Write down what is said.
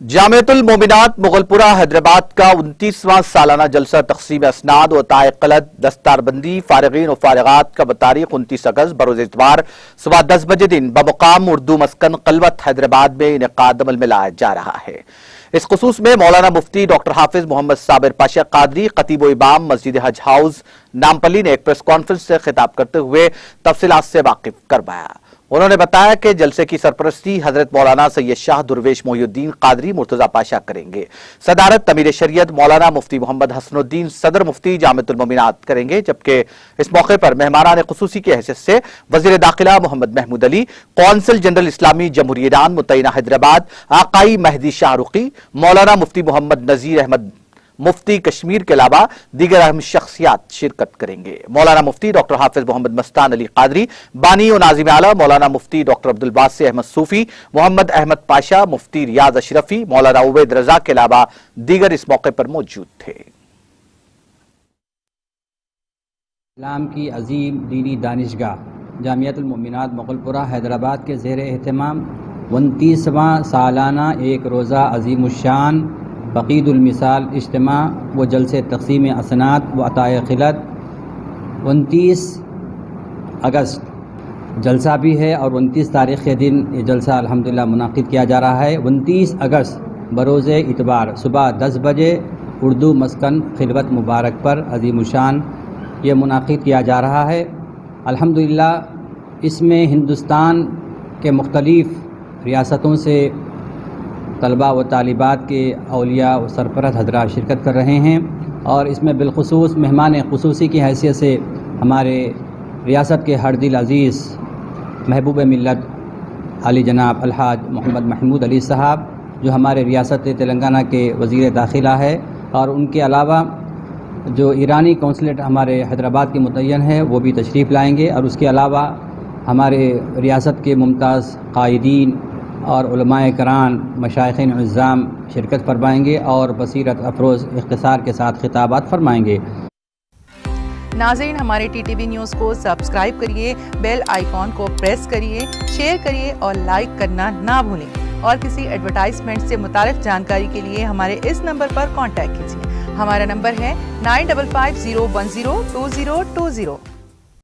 जामियतुल मोमिनात मुगलपुरा हैदराबाद का 29वां सालाना जलसा तक़सीम असनाद व ताक़लत दस्तारबंदी फारिगीन व फारिगात का बतारीख 29 अगस्त बरोज़ इतवार सुबह 10 बजे दिन बमुकाम उर्दू मस्कन कलवत हैदराबाद में इनेकाद अमल में लाया जा रहा है। इस खुसूस में मौलाना मुफ्ती डॉक्टर हाफिज मोहम्मद साबिर पाशा कादरी खतीब व इमाम मस्जिद हज हाउस नामपल्ली ने एक प्रेस कॉन्फ्रेंस से खिताब करते हुए तफसीलात से वाकिफ करवाया। उन्होंने बताया कि जलसे की सरपरस्ती हजरत मौलाना सैयद शाह दुर्वेश मोहिउद्दीन कादरी मुर्तजा पाशा करेंगे। सदारत अमीर शरीयत मौलाना मुफ्ती मोहम्मद हसनुद्दीन सदर मुफ्ती जामियतुल मोमिनात करेंगे, जबकि इस मौके पर मेहमानान खुसूसी की हैसियत से वजीर दाखिला मोहम्मद महमूद अली, कौंसल जनरल इस्लामी जमहूरी ईरान मुतैना हैदराबाद आकाई महदी शाहरुखी, मौलाना मुफ्ती मोहम्मद नजीर अहमद मुफ्ती कश्मीर के अलावा दीगर अहम शख्सियात शिरकत करेंगे। मौलाना मुफ्ती डॉक्टर हाफिज मोहम्मद मस्तान अली कादरी, बानी व नाजिम आला मौलाना मुफ्ती डॉक्टर अब्दुल बासी अहमद सूफी, मोहम्मद अहमद पाशा, मुफ्ती रियाज अशरफी, मौलाना उबैद रजा के अलावा दीगर इस मौके पर मौजूद थे। इस्लाम की अजीम दीनी दानिशगाह जामियतुल मोमिनात मुगलपुरा हैदराबाद के ज़ेर एहतमाम 29वां सालाना एक रोज़ा अजीमुश्शान फ़क़ीदुल मिसाल इज्तिमा व जलसे तक़सीम असनाद व अताए खिलत 29 अगस्त जलसा भी है और 29 तारीख़ के दिन ये जलसा अल्हम्दुलिल्लाह मुनाक़िद किया जा रहा है। 29 अगस्त बरोज़ इतवार सुबह 10 बजे उर्दू मस्कन खिलवत मुबारक पर अजीमुशान ये मुनाक़िद किया जा रहा है। अल्हम्दुलिल्लाह इसमें हिंदुस्तान के मुख्तलिफ़ रियासतों से तलबा व तालिबात के औलिया व सरपरस्त हज़रात शिरकत कर रहे हैं और इसमें बिलखुसूस मेहमान खुसूसी की हैसियत से हमारे रियासत के हर दिल अज़ीज़ महबूब मिल्लत अली जनाब अलहाज मोहम्मद महमूद अली साहब जो हमारे रियासत तेलंगाना के वज़ीर दाखिला है, और उनके अलावा जो ईरानी कौंसलेट हमारे हैदराबाद के मुतय्यन है वो भी तशरीफ़ लाएँगे, और उसके अलावा हमारे रियासत के मुमताज़ क़ायदीन और उलमाए कराम मशाइख़ीन इज़्ज़ाम शिरकत फरमाएंगे और बसीरत अफरोज़ इख्तिसार के साथ खिताबात फरमाएंगे। नाज़रीन, हमारे TTV न्यूज़ को सब्सक्राइब करिए, बेल आइकॉन को प्रेस करिए, शेयर करिए और लाइक करना ना भूलें। और किसी एडवर्टाइजमेंट से मुताल्लिक़ जानकारी के लिए हमारे इस नंबर पर कॉन्टैक्ट कीजिए। हमारा नंबर है 9550102020।